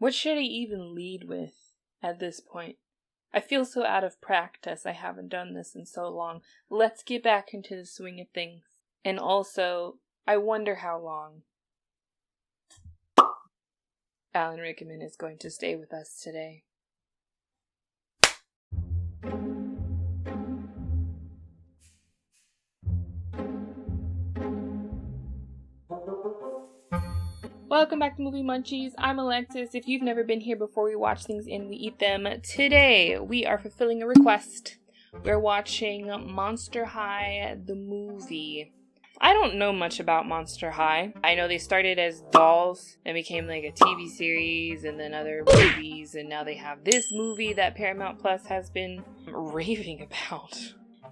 What should I even lead with at this point? I feel so out of practice. I haven't done this in so long. Let's get back into the swing of things. And also, I wonder how long Alan Rickman is going to stay with us today. Welcome back to Movie Munchies. I'm Alexis. If you've never been here before, we watch things and we eat them. Today, we are fulfilling a request. We're watching Monster High, the movie. I don't know much about Monster High. I know they started as dolls and became like a TV series and then other movies, and now they have this movie that Paramount Plus has been raving about.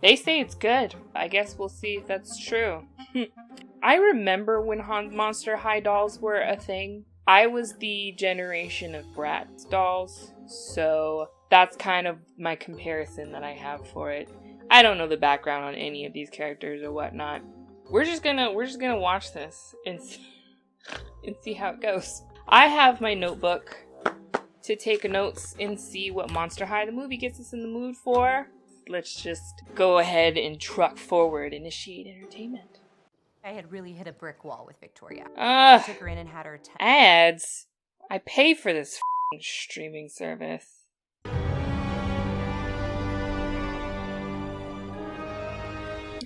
They say it's good. I guess we'll see if that's true. I remember when Monster High dolls were a thing. I was the generation of Bratz dolls, so that's kind of my comparison that I have for it. I don't know the background on any of these characters or whatnot. We're just gonna watch this and see how it goes. I have my notebook to take notes and see what Monster High the movie gets us in the mood for. Let's just go ahead and truck forward, initiate entertainment. I had really hit a brick wall with Victoria. I took her in and had her ads. I pay for this streaming service.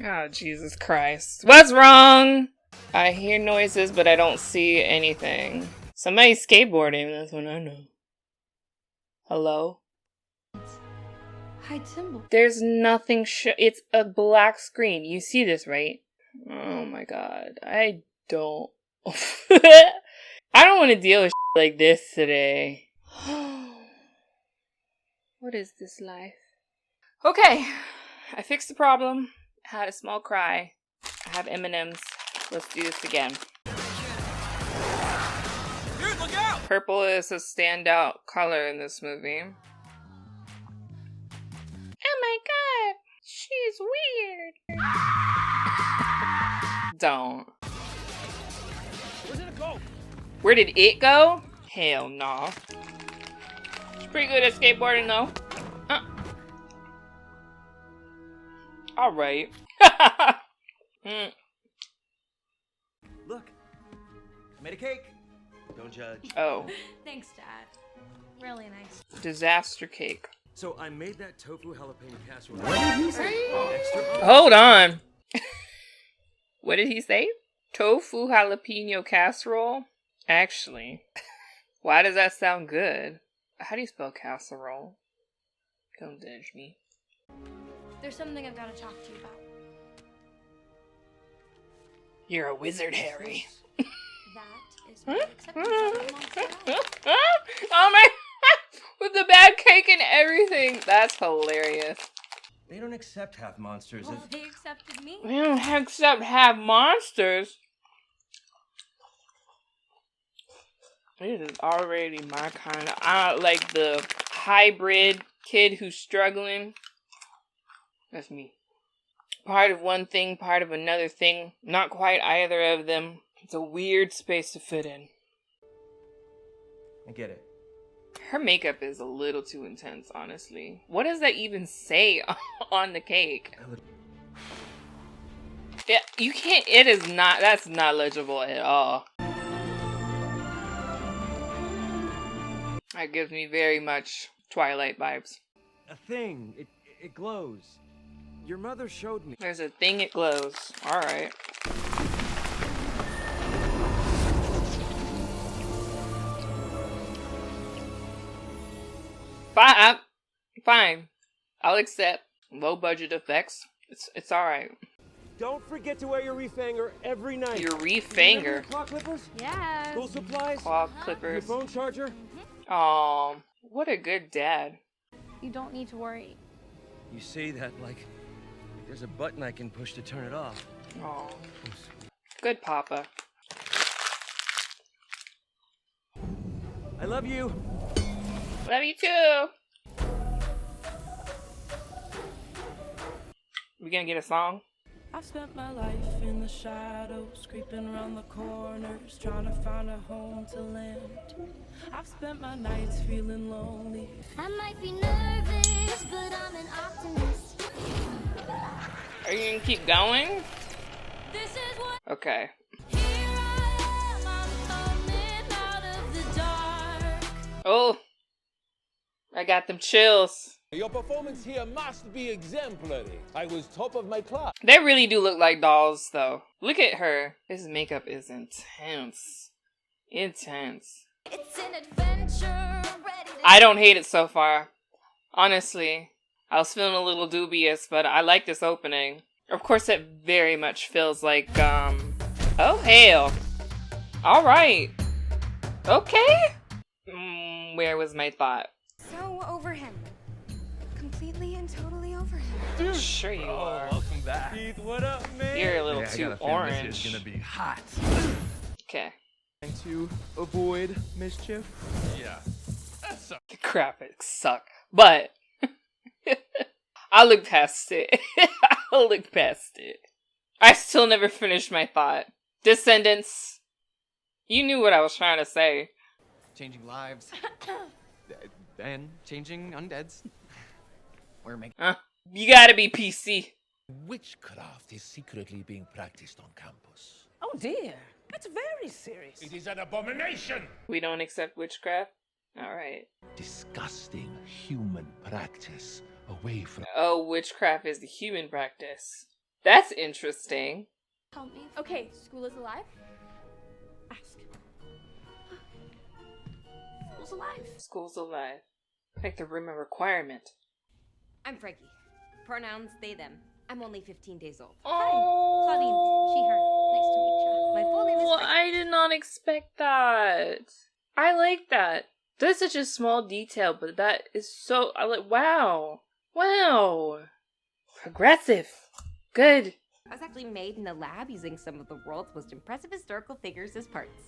Oh, Jesus Christ. What's wrong? I hear noises, but I don't see anything. Somebody's skateboarding, that's what I know. Hello? Hide symbol. There's nothing it's a black screen. You see this, right? Oh my god. I don't want to deal with like this today. What is this life? Okay. I fixed the problem. Had a small cry. I have M&Ms. Let's do this again. Dude, look out! Purple is a standout color in this movie. Oh my god! She's weird! Don't. Where did it go? Where did it go? Hell no. She's pretty good at skateboarding though. Alright. Look, I made a cake. Don't judge. Oh. Thanks, Dad. Really nice. Disaster cake. So I made that tofu jalapeno casserole. What did he say? Hold on. What did he say? Tofu jalapeno casserole? Actually, why does that sound good? How do you spell casserole? Don't judge me. There's something I've got to talk to you about. You're a wizard, Harry. That is my acceptance of Monster High. Oh my with the bad cake and everything. That's hilarious. They don't accept half monsters. Well, they accepted me. They don't accept half monsters. This is already my kind of... like the hybrid kid who's struggling. That's me. Part of one thing, part of another thing. Not quite either of them. It's a weird space to fit in. I get it. Her makeup is a little too intense, honestly. What does that even say on the cake? Yeah, you can't... It is not... That's not legible at all. That gives me very much Twilight vibes. A thing. It glows. Your mother showed me. There's a thing, it glows. Alright. Fine. I'll accept low budget effects. It's alright. Don't forget to wear your refanger every night. Your refanger? Your claw clippers? Yeah. School supplies? Claw clippers. Your phone charger? Aw, what a good dad. You don't need to worry. You say that like there's a button I can push to turn it off. Aw. Good papa. I love you. Love you too. We gonna get a song? I've spent my life in the shadows, creeping around the corners, trying to find a home to land. I've spent my nights feeling lonely. I might be nervous, but I'm an optimist. Are you gonna keep going? This is what. Okay. Here I am, I'm coming out of the dark. Oh, I got them chills. Your performance here must be exemplary. I was top of my class. They really do look like dolls, though. Look at her. His makeup is intense. Intense. It's an adventure, ready to. I don't hate it so far. Honestly, I was feeling a little dubious, but I like this opening. Of course, it very much feels like, oh, hell. Alright. Okay. Where was my thought? So over him. Completely and totally over him. Sure you are. Welcome back. Keith, what up, man? You're a little too orange. This is gonna be hot. Okay. Trying to avoid mischief. Yeah. That's The graphics suck. But I'll look past it. I'll look past it. I still never finished my thought. Descendants. You knew what I was trying to say. Changing lives. And changing undeads. We're making. You gotta be PC. Witchcraft is secretly being practiced on campus. Oh dear, that's very serious. It is an abomination! We don't accept witchcraft? Alright. Disgusting human practice away from. Oh, witchcraft is the human practice. That's interesting. Help me. Okay, school is alive. Ask. School's alive. School's alive. Like the room of requirement. I'm Frankie. Pronouns they, them. I'm only 15 days old. Oh, Claudine, she, her. Nice to meet you. My full name is Frankie. I did not expect that. I like that. That's such a small detail, but that is so. I like. Wow. Wow. Progressive. Good. I was actually made in a lab using some of the world's most impressive historical figures as parts.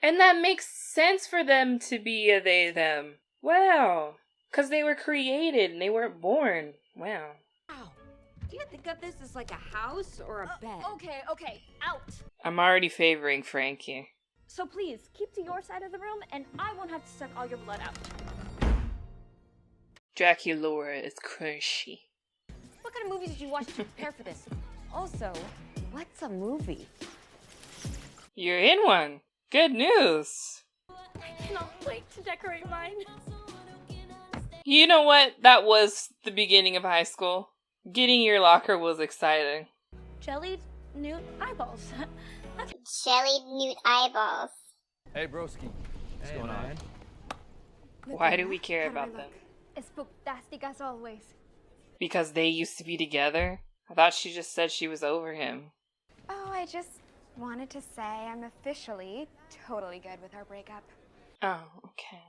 And that makes sense for them to be a they, them. Wow. Because they were created and they weren't born. Wow. Wow. Do you think of this as like a house or a bed? Okay, out. I'm already favoring Frankie. So please, keep to your side of the room and I won't have to suck all your blood out. Dracula is crunchy. What kind of movies did you watch to prepare for this? Also, what's a movie? You're in one. Good news. I cannot wait to decorate mine. You know what? That was the beginning of high school. Getting your locker was exciting. Jellied newt eyeballs. Jellied newt eyeballs. Hey, broski. What's going on? Why do we care about them? As booktastic as always. Because they used to be together? I thought she just said she was over him. Oh, I just wanted to say I'm officially totally good with our breakup. Oh, okay.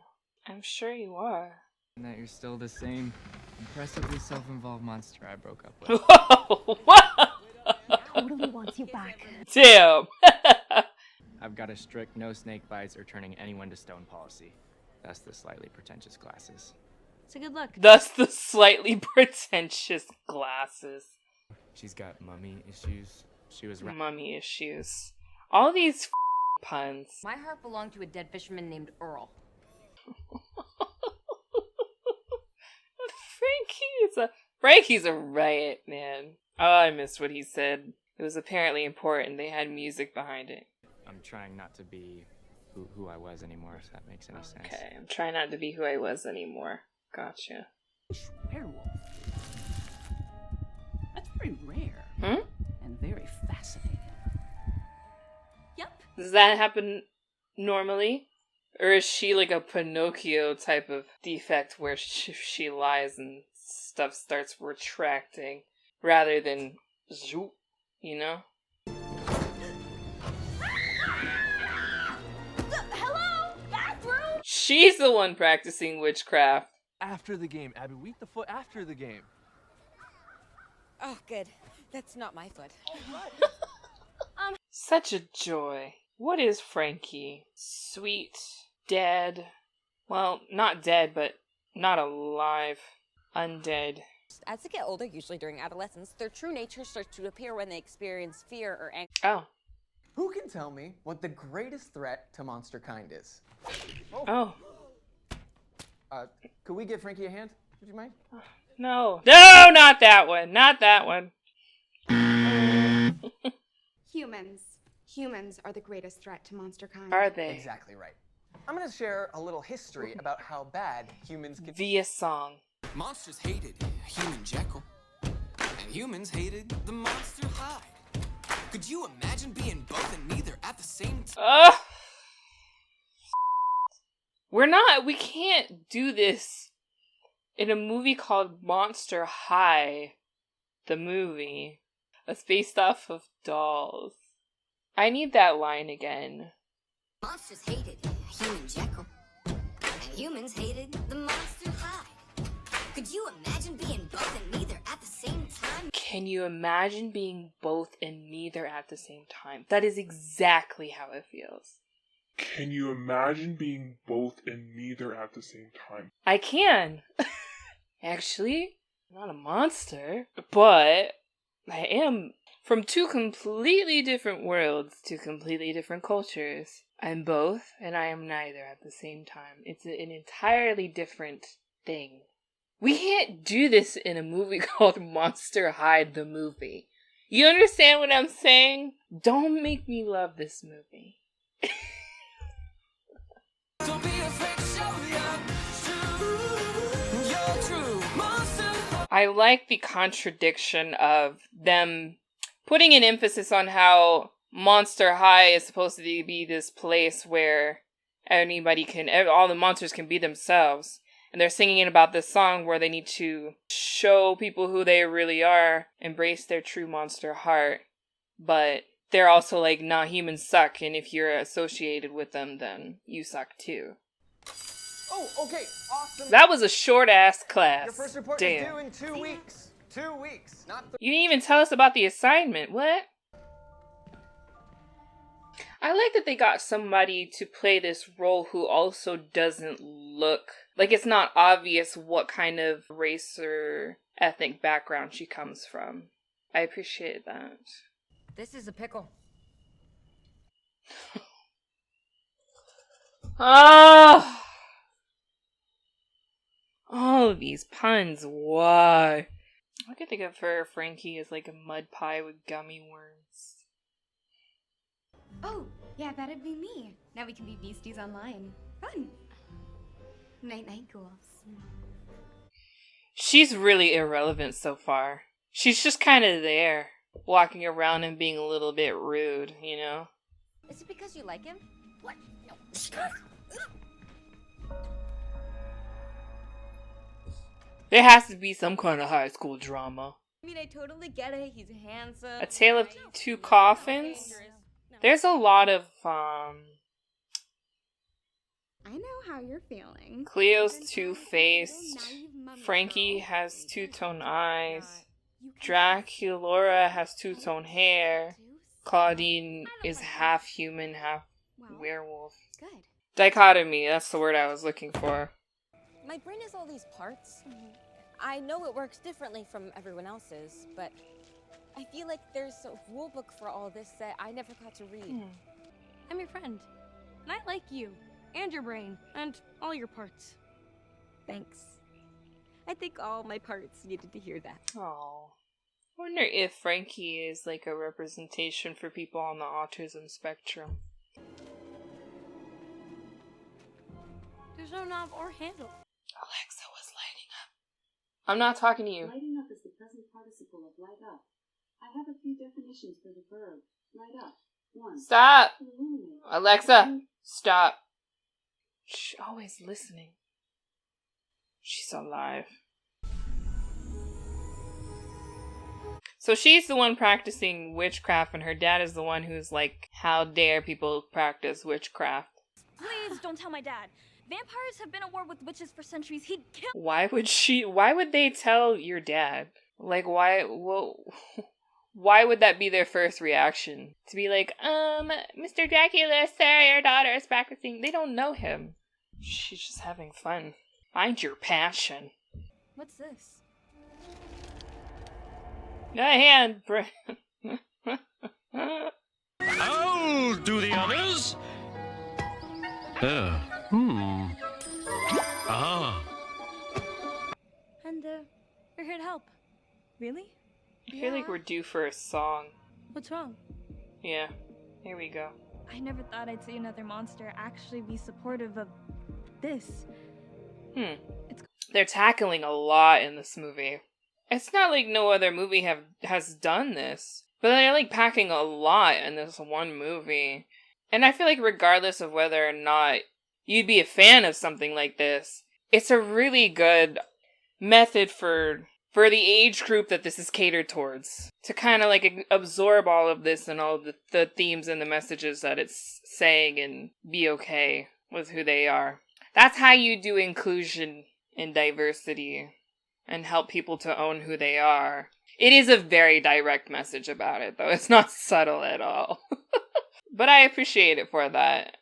I'm sure you are. And that you're still the same impressively self-involved monster I broke up with. Whoa! Wow. Totally wants you back. Damn! I've got a strict no snake bites or turning anyone to stone policy. That's the slightly pretentious glasses. It's a good look. Thus the slightly pretentious glasses. She's got mummy issues. She was Mummy issues. All these puns. My heart belonged to a dead fisherman named Earl. Frankie's a riot, man. Oh, I missed what he said. It was apparently important. They had music behind it. I'm trying not to be who I was anymore, if that makes any sense. Okay, I'm trying not to be who I was anymore. Gotcha. Werewolf. That's very rare. And very fascinating. Yep. Does that happen normally? Or is she like a Pinocchio type of defect where she lies and stuff starts retracting rather than zoop, you know? Hello? Bathroom? She's the one practicing witchcraft. After the game, Abby. We eat the foot after the game. Oh, good. That's not my foot. Such a joy. What is Frankie? Sweet. Dead. Well, not dead, but not alive. Undead. As they get older, usually during adolescence, their true nature starts to appear when they experience fear or anger. Oh. Who can tell me what the greatest threat to monster kind is? Oh. Could we give Frankie a hand? Would you mind? No. No, not that one. Not that one. Humans. Humans are the greatest threat to monster kind. Are they? Exactly right. I'm gonna share a little history about how bad humans can Via song. Monsters hated human Jekyll, and humans hated the monster Hyde. Could you imagine being both and neither at the same time? We can't do this in a movie called Monster High, the movie. It's based off of dolls. I need that line again. Monsters hated human Jekyll, and humans hated the monster Hyde. Could you imagine being both and neither at the same time? Can you imagine being both and neither at the same time? That is exactly how it feels. Can you imagine being both and neither at the same time? I can. Actually, I'm not a monster, but I am from two completely different worlds to completely different cultures. I'm both and I am neither at the same time. It's an entirely different thing. We can't do this in a movie called Monster High, the movie. You understand what I'm saying? Don't make me love this movie. Don't be afraid to show you're true monster. I like the contradiction of them putting an emphasis on how Monster High is supposed to be this place where all the monsters can be themselves. And they're singing about this song where they need to show people who they really are, embrace their true monster heart. But they're also like, nah, humans suck, and if you're associated with them, then you suck too. Oh, okay, awesome. That was a short-ass class. Your first report is due in 2 weeks. 2 weeks, not 3. You didn't even tell us about the assignment. What? I like that they got somebody to play this role who also doesn't look like it's not obvious what kind of race or ethnic background she comes from. I appreciate that. This is a pickle. Oh! All of these puns, why? I could think of her, Frankie, as like a mud pie with gummy worms. Oh, yeah, that'd be me. Now we can be beasties online. Fun. Night-night, ghouls. She's really irrelevant so far. She's just kind of there, walking around and being a little bit rude, you know? Is it because you like him? What? No. There has to be some kind of high school drama. I mean, I totally get it. He's handsome. A Tale of Two Coffins? There's a lot of, I know how you're feeling. Cleo's two-faced. Frankie has two-tone eyes. Draculaura has two-tone hair. Claudine is half human, half werewolf. Good. Dichotomy, that's the word I was looking for. My brain has all these parts. I know it works differently from everyone else's, but I feel like there's a rule book for all this that I never got to read. I'm your friend, and I like you, and your brain, and all your parts. Thanks. I think all my parts needed to hear that. Oh. I wonder if Frankie is like a representation for people on the autism spectrum. There's no knob or handle. Alexa was lighting up. I'm not talking to you. Lighting up is the present participle of light up. I have a few definitions for the verb light up. 1. Stop! Alexa, stop. She's always listening. She's alive. So she's the one practicing witchcraft, and her dad is the one who's like, how dare people practice witchcraft? Please don't tell my dad. Vampires have been at war with witches for centuries. He'd kill. Why would they tell your dad? Like, why would that be their first reaction? To be like, Mr. Dracula, sir, your daughter is practicing. They don't know him. She's just having fun. Find your passion. What's this? A hand. I'll do the others. Ah. And, we're here to help. Really? I feel like we're due for a song. What's wrong? Yeah, here we go. I never thought I'd see another monster actually be supportive of this. They're tackling a lot in this movie. It's not like no other movie has done this, but they're like packing a lot in this one movie. And I feel like regardless of whether or not you'd be a fan of something like this, it's a really good method for the age group that this is catered towards, to kind of like absorb all of this and all the themes and the messages that it's saying and be okay with who they are. That's how you do inclusion and diversity and help people to own who they are. It is a very direct message about it, though. It's not subtle at all. But I appreciate it for that.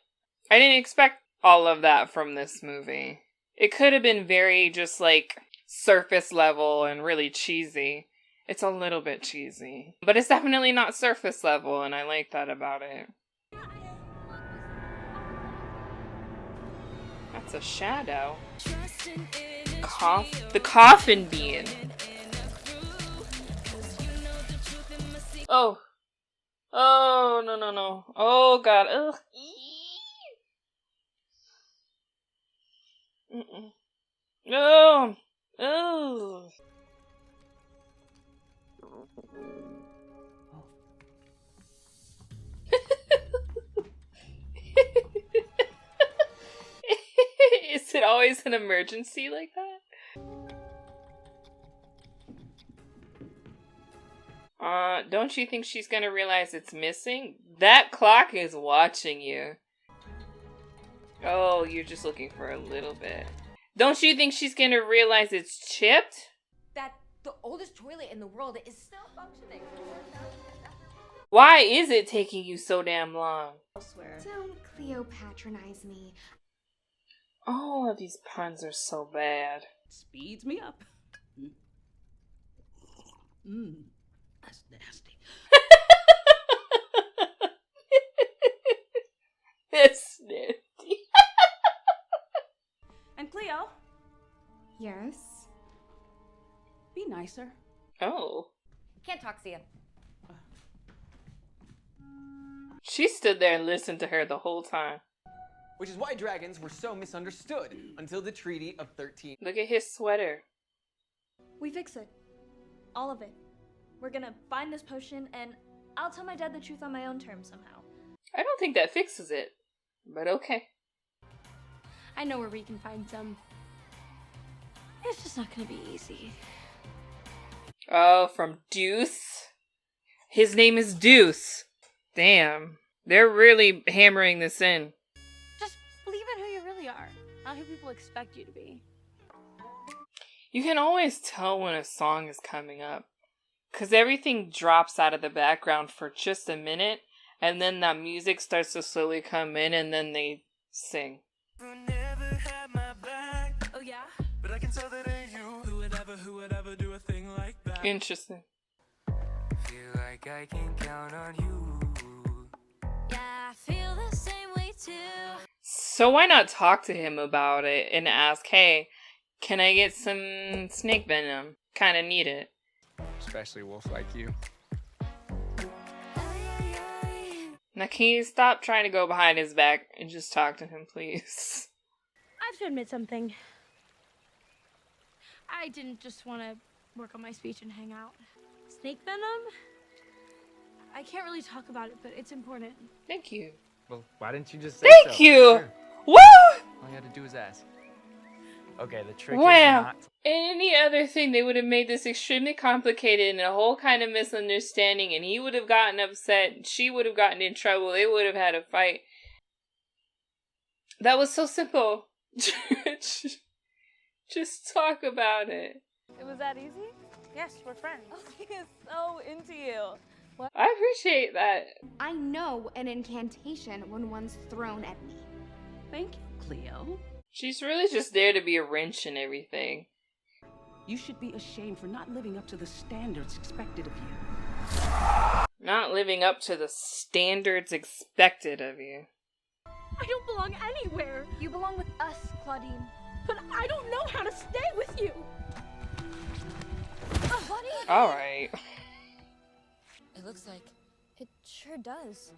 I didn't expect all of that from this movie. It could have been very just like surface level and really cheesy. It's a little bit cheesy, but it's definitely not surface level, and I like that about it. That's a shadow. The coffin bean. Oh. Oh, no. Oh, God. Ugh. No. Oh. Is it always an emergency like that? Don't you think she's gonna realize it's missing? That clock is watching you. Oh, you're just looking for a little bit. Don't you think she's gonna realize it's chipped? That the oldest toilet in the world is still functioning. Why is it taking you so damn long? Don't Cleo patronize me. All of these puns are so bad. Speeds me up. That's nasty. It's nasty. And Cleo, Yes? be nicer. Oh. Can't talk to you. She stood there and listened to her the whole time. Which is why dragons were so misunderstood until the Treaty of 13. Look at his sweater. We fix it. All of it. We're gonna find this potion, and I'll tell my dad the truth on my own terms somehow. I don't think that fixes it, but okay. I know where we can find some. It's just not gonna be easy. Oh, from Deuce? His name is Deuce. Damn. They're really hammering this in. Just believe in who you really are, not who people expect you to be. You can always tell when a song is coming up, because everything drops out of the background for just a minute, and then that music starts to slowly come in, and then they sing. Oh yeah? But I can tell that ain't you. Who would ever do a thing like that? Interesting. Feel like I can count on you. Yeah, I feel the same way too. So why not talk to him about it and ask, hey, can I get some snake venom? Kinda need it. Especially wolf like you. Now can you stop trying to go behind his back and just talk to him, please? I have to admit something. I didn't just want to work on my speech and hang out. Snake venom? I can't really talk about it, but it's important. Thank you. Well, why didn't you just say so? Thank you! Sure. Woo! All you had to do was ask. Okay, the trick is Wow. not... Any other thing, they would have made this extremely complicated and a whole kind of misunderstanding, and he would have gotten upset, she would have gotten in trouble, they would have had a fight. That was so simple. Just talk about it. It was that easy? Yes, we're friends. Oh, he is so into you. What? I appreciate that. I know an incantation when one's thrown at me. Thank you, Cleo. She's really just there to be a wrench and everything. You should be ashamed for not living up to the standards expected of you. Not living up to the standards expected of you. I don't belong anywhere. You belong with us, Claudine. But I don't know how to stay with you. Claudine! Alright. It looks like It sure does.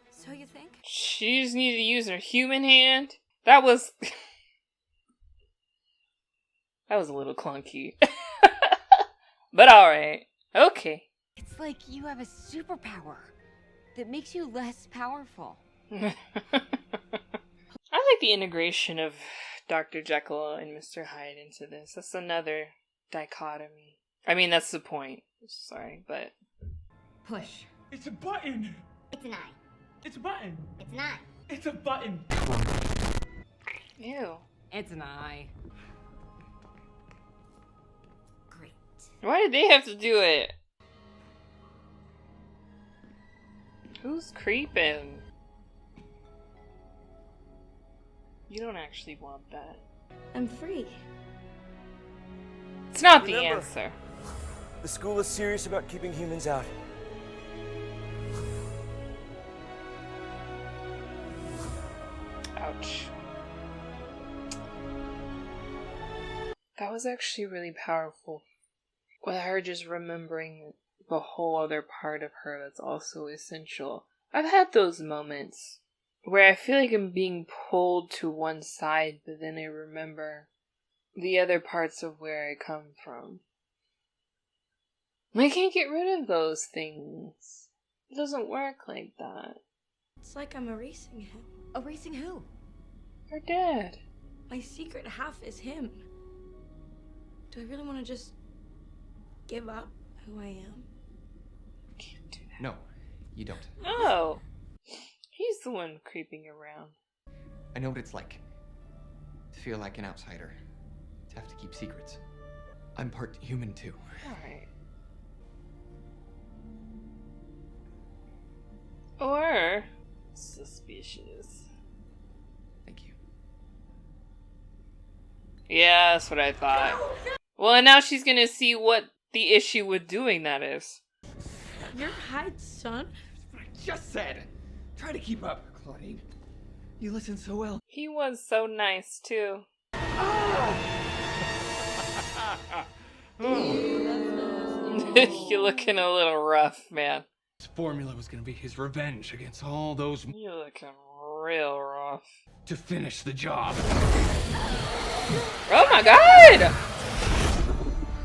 So you think? She just needed to use her human hand. That was... that was a little clunky. But alright. Okay. it's like you have a superpower that makes you less powerful. I like the integration of Dr. Jekyll and Mr. Hyde into this. That's another dichotomy. I mean, that's the point. Sorry, but... Push. It's a button! It's an eye. It's a button! It's an eye. It's a button! Ew. It's an eye. Great. Why did they have to do it? Who's creeping? You don't actually want that. I'm free. It's not the Remember, answer. The school is serious about keeping humans out. Ouch. That was actually really powerful. With her just remembering the whole other part of her that's also essential. I've had those moments where I feel like I'm being pulled to one side, but then I remember the other parts of where I come from. I can't get rid of those things. It doesn't work like that. It's like I'm erasing him. Erasing who? Her dad. My secret half is him. Do I really want to just give up who I am? Can't do that. No, you don't. Oh! He's the one creeping around. I know what it's like to feel like an outsider, to have to keep secrets. I'm part human too. Alright. Or suspicious. Thank you. Yeah, that's what I thought. Well, and now she's gonna see what the issue with doing that is. You're Hyde's son? What I just said! Try to keep up, Claudine. You listen so well. He was so nice, too. You're looking a little rough, man. This formula was gonna be his revenge against all those... You're looking real rough. to finish the job. Oh my god!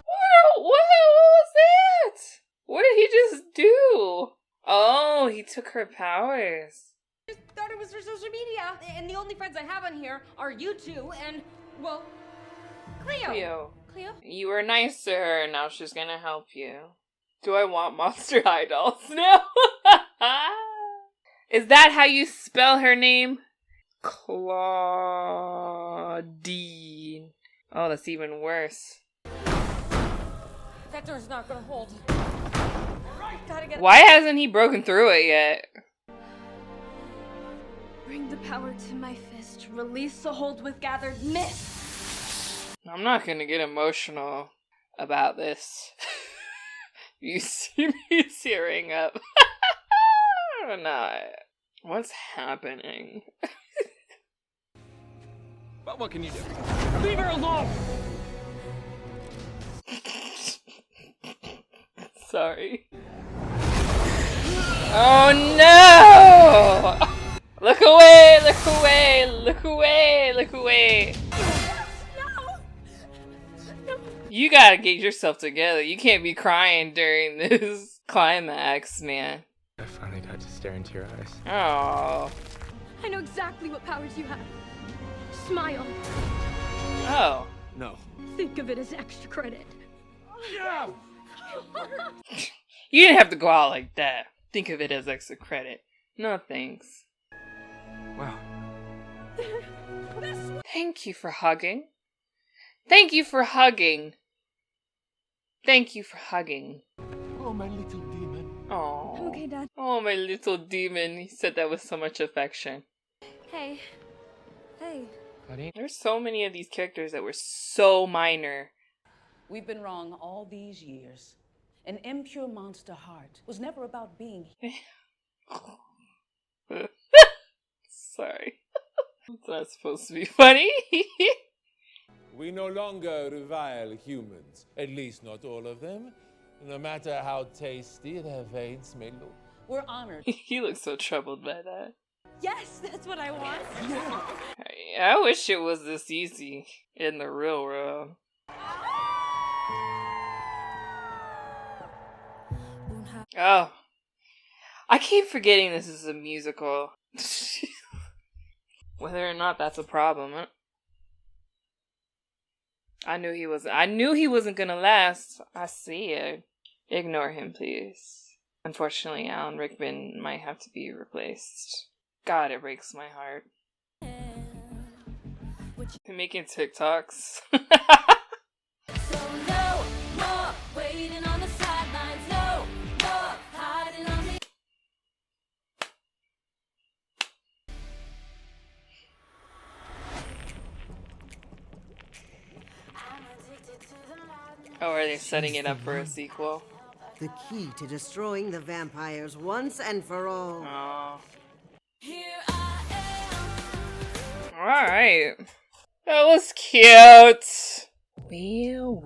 What was that? What did he just do? Oh, he took her powers. I just thought it was for social media, and the only friends I have on here are you two and, well, Cleo. Cleo. You were nice to her, and now she's gonna help you. Do I want Monster High dolls now? Is that how you spell her name? Claudine. Oh, that's even worse. That door's not gonna hold. Gotta get. Why hasn't he broken through it yet? Bring the power to my fist. Release the hold with gathered mist. I'm not gonna get emotional about this. You see me tearing up. I'm not. What's happening? But what can you do? Leave her alone! Sorry. Oh no! Look away! Look away! Look away! Look away! No! You gotta get yourself together. You can't be crying during this climax, man. I finally got to stare into your eyes. Oh. I know exactly what powers you have. Smile. Oh. No. Think of it as extra credit. Yeah! You didn't have to go out like that. Think of it as extra credit. No thanks. Wow. Thank you for hugging. Thank you for hugging. Thank you for hugging. Oh, my little demon. Oh. I'm okay, Dad. Oh, my little demon. He said that with so much affection. Hey. Hey. Claudine? There's so many of these characters that were so minor. We've been wrong all these years. An impure monster heart was never about being. Sorry. It's not supposed to be funny. We no longer revile humans, at least not all of them, no matter how tasty their veins may look. We're honored. He looks so troubled by that. Yes, that's what I want. I wish it was this easy in the real world. Oh. I keep forgetting this is a musical. Whether or not that's a problem. Huh? I knew he wasn't gonna last. I see it. Ignore him, please. Unfortunately, Alan Rickman might have to be replaced. God, it breaks my heart. They're making TikToks. So no more waiting on the sidelines, no more hiding on the... Oh, are they setting it up for a sequel? The key to destroying the vampires once and for all. Oh. Here I am. Alright. That was cute. Well.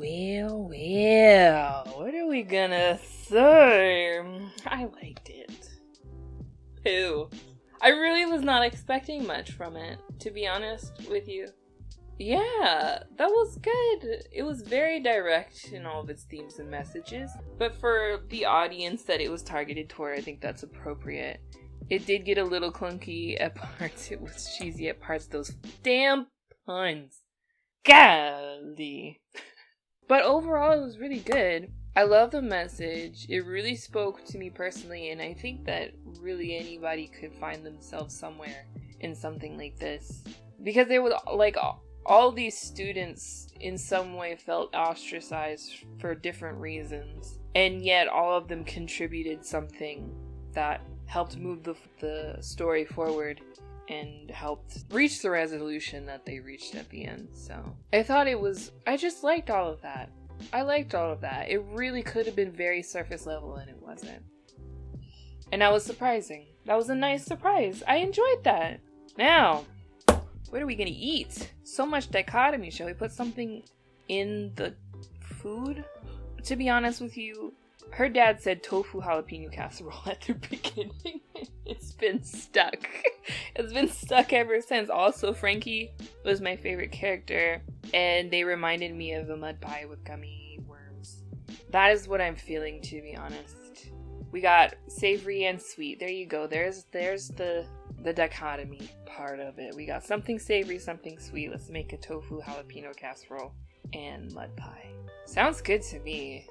What are we gonna say? I liked it. Ew. I really was not expecting much from it, to be honest with you. Yeah, that was good. It was very direct in all of its themes and messages. But for the audience that it was targeted toward, I think that's appropriate. It did get a little clunky at parts. It was cheesy at parts. Those damn puns. Golly. But overall, it was really good. I love the message. It really spoke to me personally, and I think that really anybody could find themselves somewhere in something like this. Because they would, like, all these students in some way felt ostracized for different reasons, and yet all of them contributed something that helped move the story forward and helped reach the resolution that they reached at the end. So I just liked all of that. I liked all of that. It really could have been very surface level, and it wasn't. And that was surprising. That was a nice surprise. I enjoyed that. Now, what are we gonna eat? So much dichotomy. Shall we put something in the food? To be honest with you, her dad said tofu jalapeno casserole at the beginning. It's been stuck. It's been stuck ever since. Also, Frankie was my favorite character, and they reminded me of a mud pie with gummy worms. That is what I'm feeling, to be honest. We got savory and sweet. There you go. There's the dichotomy part of it. We got something savory, something sweet. Let's make a tofu jalapeno casserole and mud pie. Sounds good to me.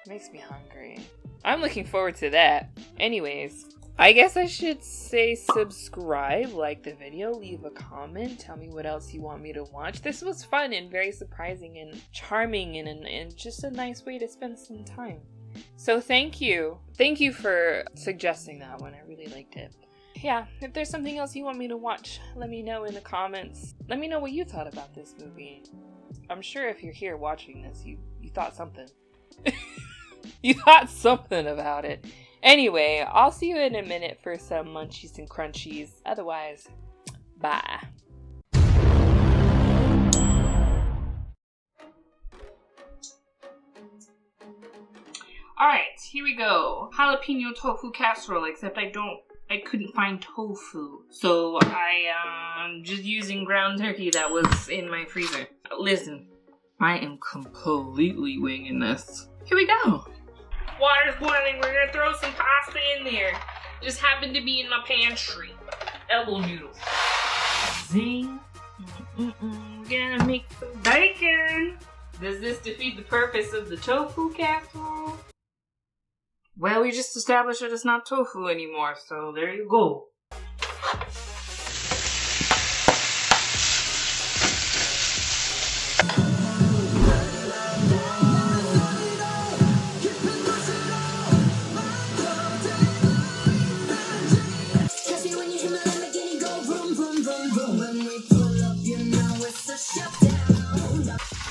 Makes me hungry. I'm looking forward to that. Anyways, I guess I should say subscribe, like the video, leave a comment, tell me what else you want me to watch. This was fun and very surprising and charming and just a nice way to spend some time. So thank you. Thank you for suggesting that one. I really liked it. Yeah, if there's something else you want me to watch, let me know in the comments. Let me know what you thought about this movie. I'm sure if you're here watching this, you thought something. You thought something about it. Anyway, I'll see you in a minute for some Munchies and Crunchies. Otherwise, bye. Alright, here we go. Jalapeno tofu casserole, except I couldn't find tofu. So I'm just using ground turkey that was in my freezer. Listen, I am completely winging this. Here we go. Water's boiling. We're gonna throw some pasta in there. Just happened to be in my pantry. Elbow noodles. Zing. Gonna make some bacon. Does this defeat the purpose of the tofu casserole? Well, we just established that it's not tofu anymore, so there you go.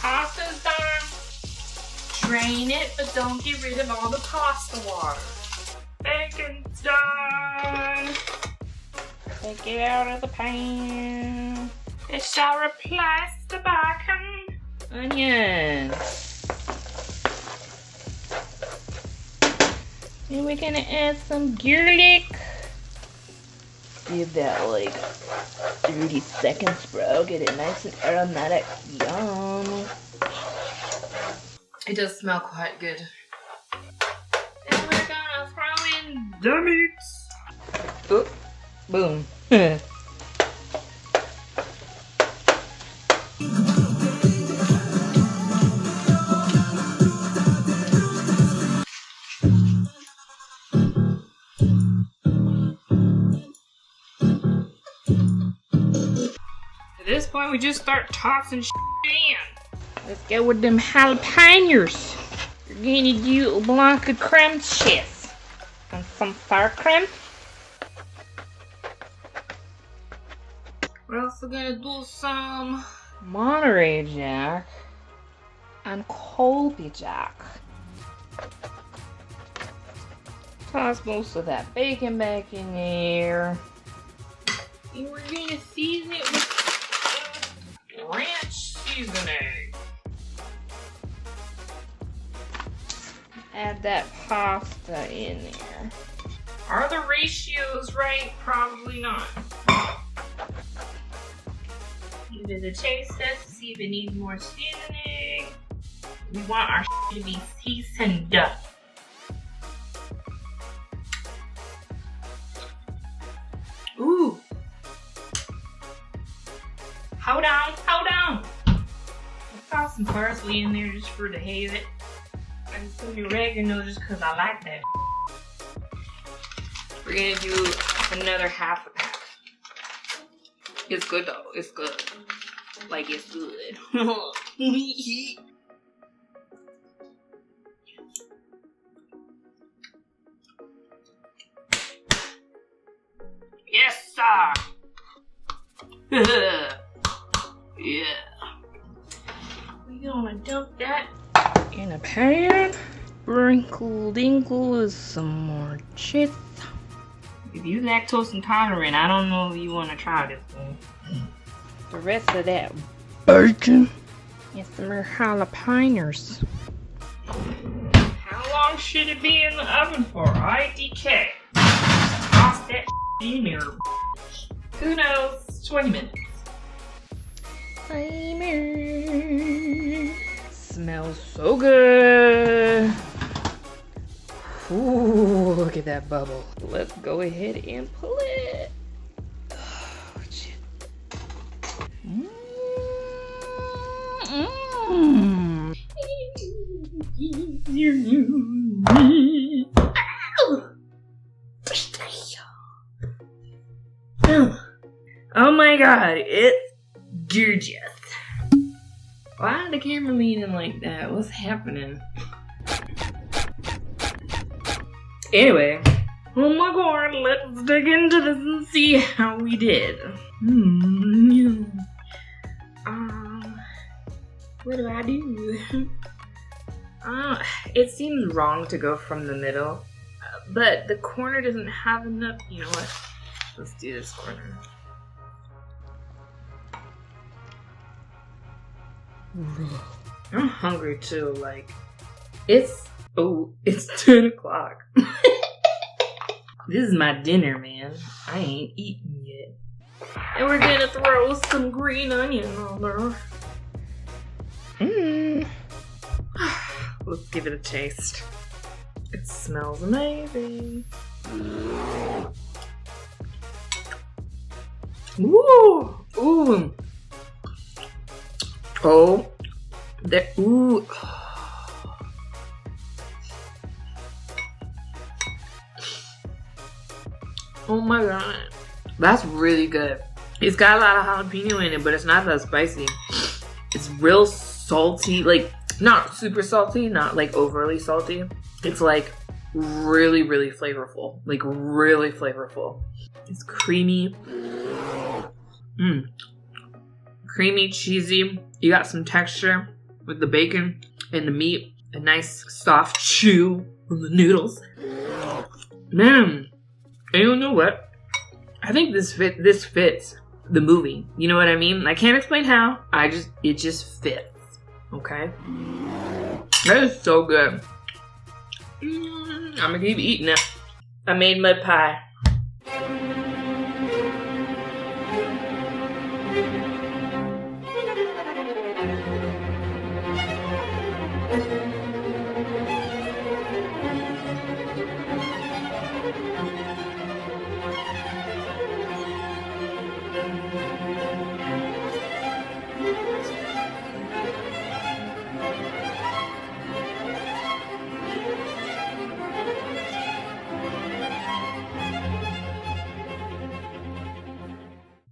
Pasta's done. Drain it, but don't get rid of all the pasta water. Bacon's done. Take it out of the pan. It shall replace the bacon. Onions. And we're gonna add some garlic. Give that like 30 seconds, bro. Get it nice and aromatic. Yum. It does smell quite good. And we're gonna throw in the meats. Oh, boom. At this point, we just start tossing shit in. Let's go with them jalapenos. We're gonna do Blanca creme cheese and some sour cream. We're also gonna do some Monterey Jack and Colby Jack. Toss most of that bacon back in there. And we're gonna season it with ranch seasoning. Add that pasta in there. Are the ratios right? Probably not. Give it a taste test to see if it needs more seasoning. We want our to be seasoned up. Ooh. Hold on, hold on. I tossed some parsley in there just for the hay of it. And some oregano just because I like that. We're gonna do another half a pack. It's good though, it's good. Like it's good. Yes, sir. Yeah. We're gonna dump that in a pan. Sprinkle dinkle with some more cheese. If you lactose intolerant, I don't know if you want to try this one. The rest of that bacon and some more jalapenos. How long should it be in the oven for? IDK. Toss that in there. Who knows? 20 minutes. Timer. Smells so good. Ooh, look at that bubble. Let's go ahead and pull it. Oh, shit. Oh my god, it's gorgeous. Why did the camera lean in like that? What's happening? Anyway, oh my god, let's dig into this and see how we did. What do I do? It seems wrong to go from the middle, but the corner doesn't have enough. You know what? Let's do this corner. I'm hungry too, like, it's 10 o'clock. This is my dinner, man. I ain't eaten yet. And we're gonna throw some green onion on there. Let's give it a taste. It smells amazing. Ooh! Ooh! Oh, there, ooh. Oh my god. That's really good. It's got a lot of jalapeno in it, but it's not that spicy. It's real salty, like not super salty, not like overly salty. It's like really, really flavorful. Like really flavorful. It's creamy. Creamy, cheesy. You got some texture with the bacon and the meat. a nice soft chew from the noodles. Man, and you know what? I think this fits the movie. You know what I mean? I can't explain how. It just fits. Okay? That is so good. I'm gonna keep eating it. I made mud pie.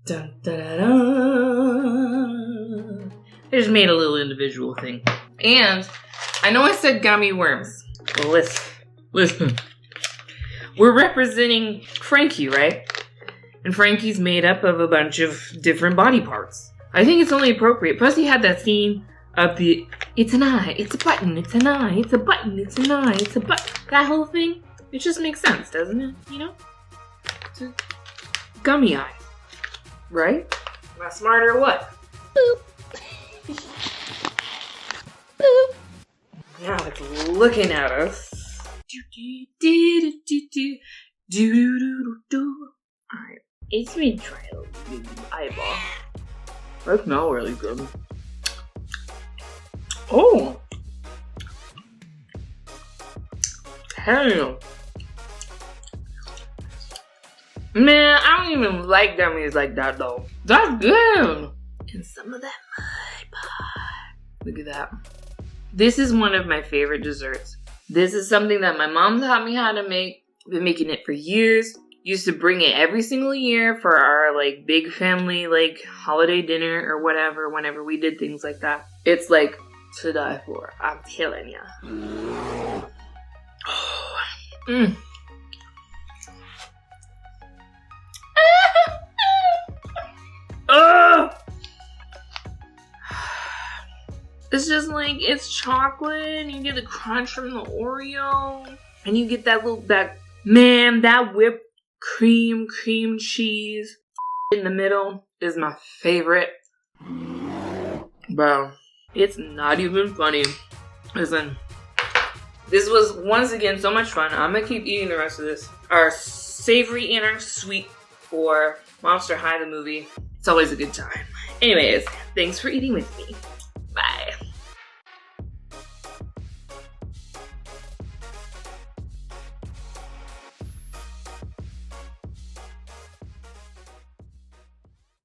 Dun, da, da, da. I just made a little individual thing. And I know I said gummy worms. Well, listen. We're representing Frankie, right? And Frankie's made up of a bunch of different body parts. I think it's only appropriate. Plus he had that scene of the, it's an eye, it's a button, it's an eye, it's a button, it's an eye, it's a button. That whole thing, it just makes sense, doesn't it? You know? It's a gummy eye. Right? Am I smart or what? Boop. Boop. Now it's looking at us. Alright, it's me try a eyeball. That smells really good. Oh! Hell yeah. Man, I don't even like gummies like that though. That's good. And some of that mud pie. Look at that. This is one of my favorite desserts. This is something that my mom taught me how to make. Been making it for years. Used to bring it every single year for our like big family like holiday dinner or whatever whenever we did things like that. It's like to die for. I'm telling ya. Mm. It's just like, it's chocolate, and you get the crunch from the Oreo, and you get that that whipped cream cheese in the middle is my favorite. Bro, it's not even funny. Listen, this was once again so much fun. I'm gonna keep eating the rest of this. Our savory and our sweet for Monster High the movie. It's always a good time. Anyways, thanks for eating with me.